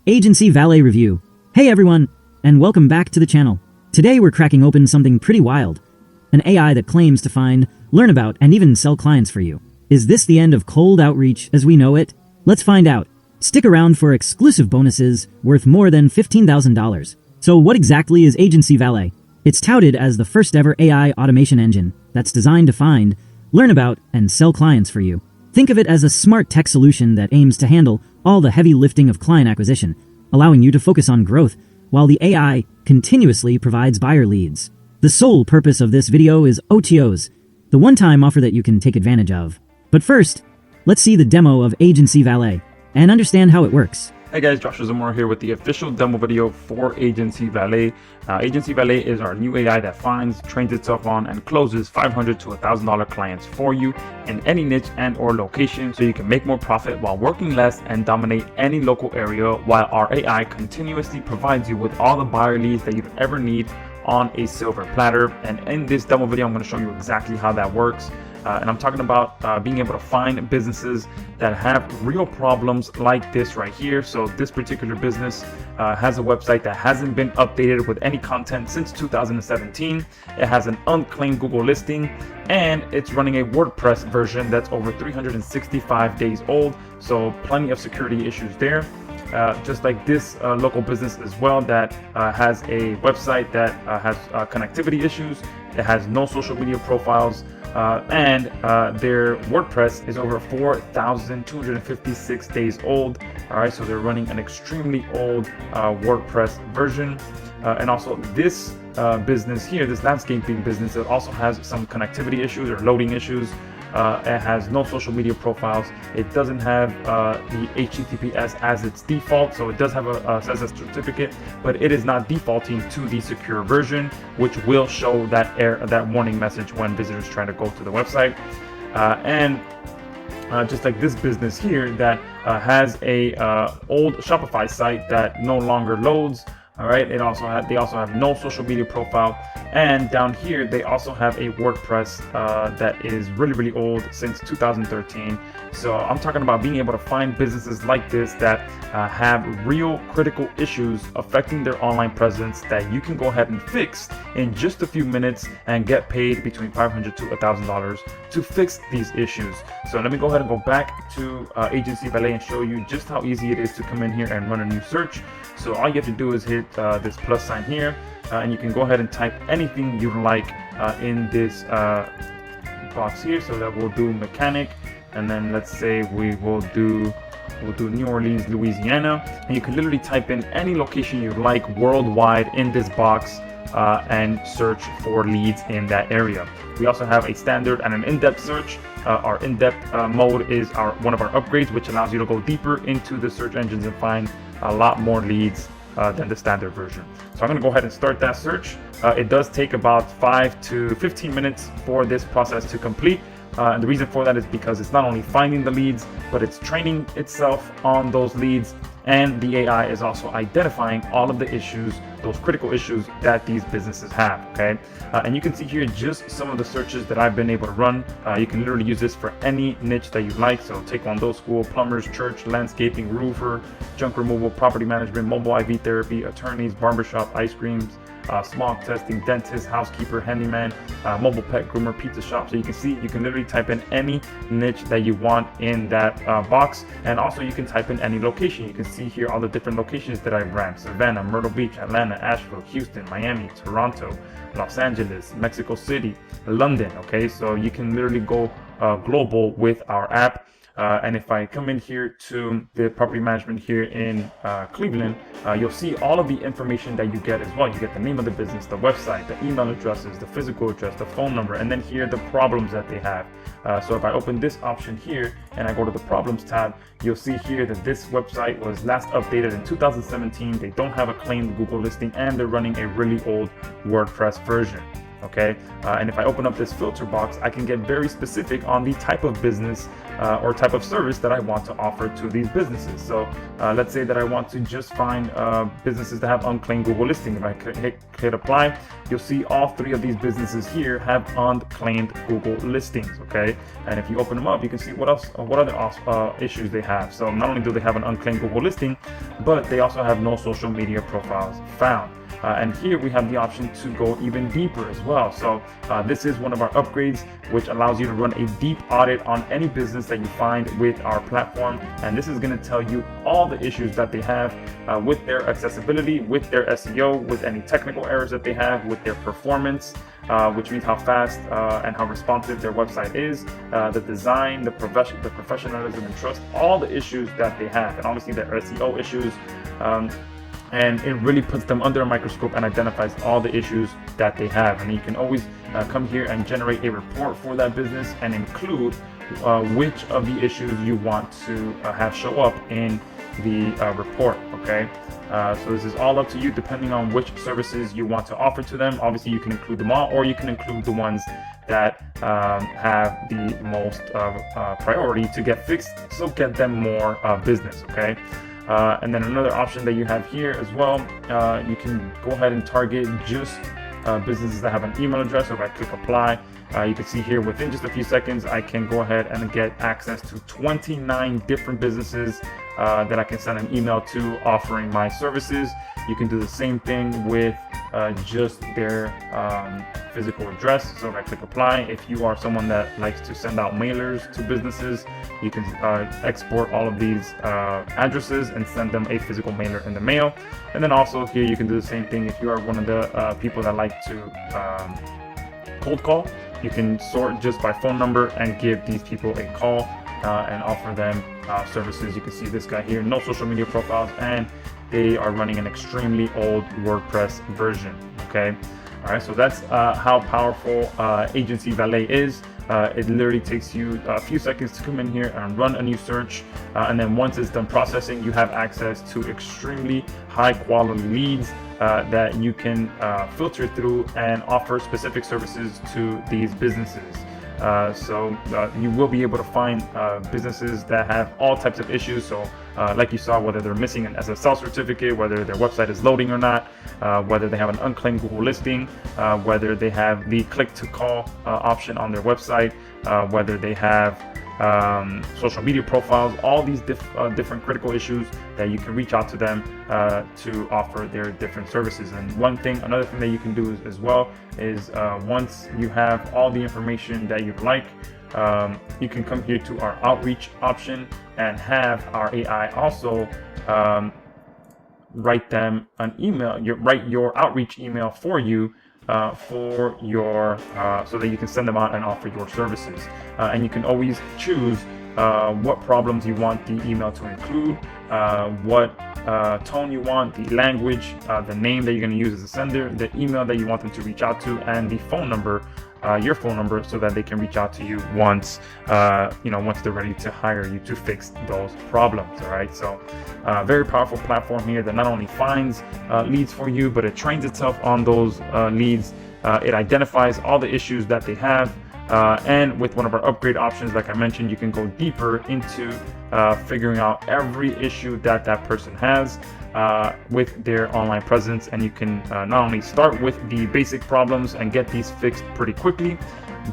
Aigency Valet Review. Hey everyone, and welcome back to the channel. Today we're cracking open something pretty wild. An AI that claims to find, learn about, and even sell clients for you. Is this the end of cold outreach as we know it? Let's find out. Stick around for exclusive bonuses worth more than $15,000. So what exactly is Aigency Valet? It's touted as the first ever AI automation engine that's designed to find, learn about, and sell clients for you. Think of it as a smart tech solution that aims to handle all the heavy lifting of client acquisition, allowing you to focus on growth while the AI continuously provides buyer leads. The sole purpose of this video is OTOs, the one-time offer that you can take advantage of. But first, let's see the demo of Aigency Valet and understand how it works. Hey guys, Joshua Zamora here with the official demo video for Aigency Valet. Aigency Valet is our new AI that finds, trains itself on, and closes $500 to $1,000 clients for you in any niche and or location, so you can make more profit while working less and dominate any local area, while our AI continuously provides you with all the buyer leads that you'd ever need on a silver platter. And in this demo video, I'm going to show you exactly how that works. And I'm talking about being able to find businesses that have real problems like this right here. So this particular business has a website that hasn't been updated with any content since 2017. It has an unclaimed Google listing, and it's running a WordPress version that's over 365 days old. So plenty of security issues there. Just like this local business as well that has a website that has connectivity issues. It has no social media profiles, and their WordPress is over 4,256 days old. All right, so they're running an extremely old WordPress version. And also this business here, this landscaping business, it also has some connectivity issues or loading issues. It has no social media profiles. It doesn't have the HTTPS as its default, so it does have a CSS certificate, but it is not defaulting to the secure version, which will show that warning message when visitors try to go to the website. Just like this business here that has a old Shopify site that no longer loads. All right, they also have no social media profile, and down here they also have a WordPress that is really old, since 2013. So I'm talking about being able to find businesses like this that have real critical issues affecting their online presence that you can go ahead and fix in just a few minutes and get paid between $500 to $1,000 to fix these issues. So let me go ahead and go back to Aigency Valet and show you just how easy it is to come in here and run a new search. So all you have to do is hit this plus sign here, and you can go ahead and type anything you like in this box here. So that we'll do mechanic, and then let's say we'll do New Orleans, Louisiana, and you can literally type in any location you like worldwide in this box and search for leads in that area. We also have a standard and an in-depth search. Our in-depth mode is one of our upgrades, which allows you to go deeper into the search engines and find a lot more leads than the standard version. So I'm going to go ahead and start that search. It does take about 5 to 15 minutes for this process to complete. And the reason for that is because it's not only finding the leads, but it's training itself on those leads, and the AI is also identifying all of the issues, those critical issues that these businesses have. Okay, and you can see here just some of the searches that I've been able to run. You can literally use this for any niche that you like. So taekwondo school, plumbers, church, landscaping, roofer, junk removal, property management, mobile IV therapy, attorneys, barbershop, ice creams, smog testing, dentist, housekeeper, handyman, mobile pet groomer, pizza shop. So you can see, you can literally type in any niche that you want in that box, and also you can type in any location. You can see here all the different locations that I've ran: Savannah, Myrtle Beach, Atlanta, Asheville, Houston, Miami, Toronto, Los Angeles, Mexico City, London. Okay, so you can literally go global with our app. And if I come in here to the property management here in Cleveland, you'll see all of the information that you get as well. You get the name of the business, the website, the email addresses, the physical address, the phone number, and then here the problems that they have. So if I open this option here and I go to the problems tab, you'll see here that this website was last updated in 2017. They don't have a claimed Google listing, and they're running a really old WordPress version. okay? And if I open up this filter box, I can get very specific on the type of business or type of service that I want to offer to these businesses. So let's say that I want to just find businesses that have unclaimed Google listing. If I hit apply, you'll see all three of these businesses here have unclaimed Google listings, okay? And if you open them up, you can see what other issues they have. So not only do they have an unclaimed Google listing, but they also have no social media profiles found. And here we have the option to go even deeper as well. So this is one of our upgrades, which allows you to run a deep audit on any business that you find with our platform. And this is going to tell you all the issues that they have with their accessibility, with their SEO, with any technical errors that they have, with their performance, which means how fast and how responsive their website is, the design, the professionalism and trust, all the issues that they have, and obviously their SEO issues. And it really puts them under a microscope and identifies all the issues that they have. And you can always come here and generate a report for that business and include which of the issues you want to have show up in the report, okay? So this is all up to you depending on which services you want to offer to them. Obviously you can include them all, or you can include the ones that have the most priority to get fixed, so get them more business, okay? And then another option that you have here as well, you can go ahead and target just businesses that have an email address. So if I click apply, you can see here within just a few seconds, I can go ahead and get access to 29 different businesses that I can send an email to offering my services. You can do the same thing with just their physical address. So if I click apply, if you are someone that likes to send out mailers to businesses, you can export all of these addresses and send them a physical mailer in the mail. And then also here you can do the same thing if you are one of the people that like to cold call. You can sort just by phone number and give these people a call and offer them services. You can see this guy here, no social media profiles, and they are running an extremely old WordPress version, okay? All right, so that's how powerful Aigency Valet is. It literally takes you a few seconds to come in here and run a new search. And then once it's done processing, you have access to extremely high quality leads that you can filter through and offer specific services to these businesses. So you will be able to find businesses that have all types of issues. So like you saw, whether they're missing an SSL certificate, whether their website is loading or not, whether they have an unclaimed Google listing, whether they have the click to call option on their website, whether they have social media profiles, all these different critical issues that you can reach out to them to offer their different services. And another thing that you can do as well is once you have all the information that you'd like, you can come here to our outreach option and have our AI also write them an email, write your outreach email for you for your so that you can send them out and offer your services. And you can always choose what problems you want the email to include, what tone you want, the language, the name that you're going to use as a sender, the email that you want them to reach out to, and the phone number, your phone number, so that they can reach out to you once once they're ready to hire you to fix those problems. All right, so very powerful platform here that not only finds leads for you, but it trains itself on those leads. It identifies all the issues that they have, and with one of our upgrade options, like I mentioned, you can go deeper into figuring out every issue that person has with their online presence. And you can not only start with the basic problems and get these fixed pretty quickly,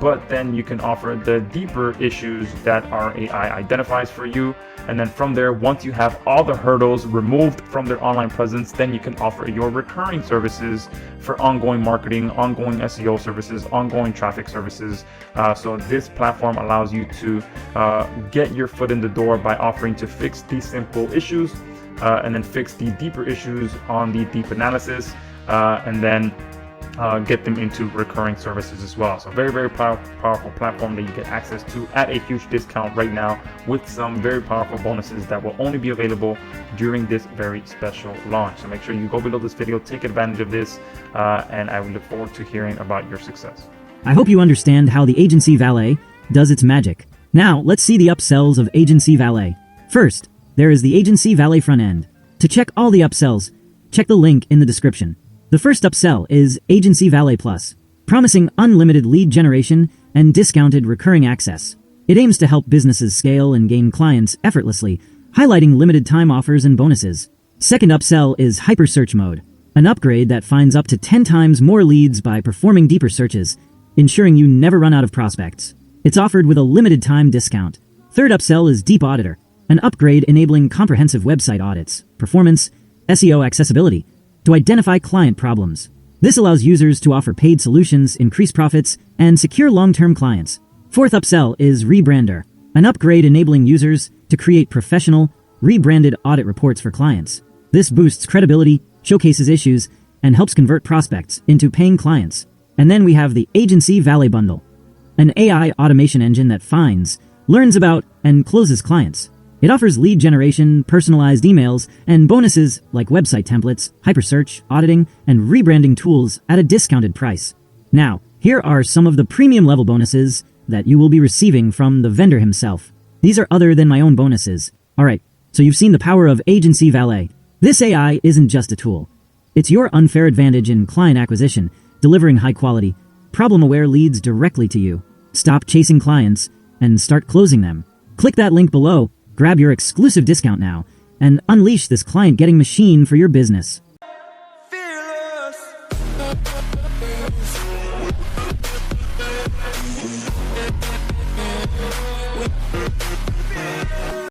but then you can offer the deeper issues that our AI identifies for you. And then from there, once you have all the hurdles removed from their online presence, then you can offer your recurring services for ongoing marketing, ongoing SEO services, ongoing traffic services. So this platform allows you to get your foot in the door by offering to fix these simple issues and then fix the deeper issues on the deep analysis, and then get them into recurring services as well. So very, very powerful platform that you get access to at a huge discount right now, with some very powerful bonuses that will only be available during this very special launch. So make sure you go below this video, take advantage of this, and I will look forward to hearing about your success. I hope you understand how the Aigency Valet does its magic. Now, let's see the upsells of Aigency Valet. First, there is the Aigency Valet front end. To check all the upsells, check the link in the description. The first upsell is Aigency Valet Plus. promising unlimited lead generation and discounted recurring access. It aims to help businesses scale and gain clients effortlessly, highlighting limited time offers and bonuses. Second upsell is Hyper Search Mode, an upgrade that finds up to 10 times more leads by performing deeper searches, ensuring you never run out of prospects. It's offered with a limited time discount. Third upsell is Deep Auditor, an upgrade enabling comprehensive website audits, performance, SEO accessibility, to identify client problems. This allows users to offer paid solutions, increase profits, and secure long-term clients. Fourth upsell is Rebrander, an upgrade enabling users to create professional, rebranded audit reports for clients. This boosts credibility, showcases issues, and helps convert prospects into paying clients. And then we have the Aigency Valet bundle, an AI automation engine that finds, learns about, and closes clients. It offers lead generation, personalized emails, and bonuses like website templates, hypersearch, auditing, and rebranding tools at a discounted price. Now, here are some of the premium level bonuses that you will be receiving from the vendor himself. These are other than my own bonuses. Alright, so you've seen the power of Aigency Valet. This AI isn't just a tool. It's your unfair advantage in client acquisition, delivering high-quality, problem-aware leads directly to you. Stop chasing clients and start closing them. Click that link below, grab your exclusive discount now, and unleash this client-getting machine for your business. Fearless.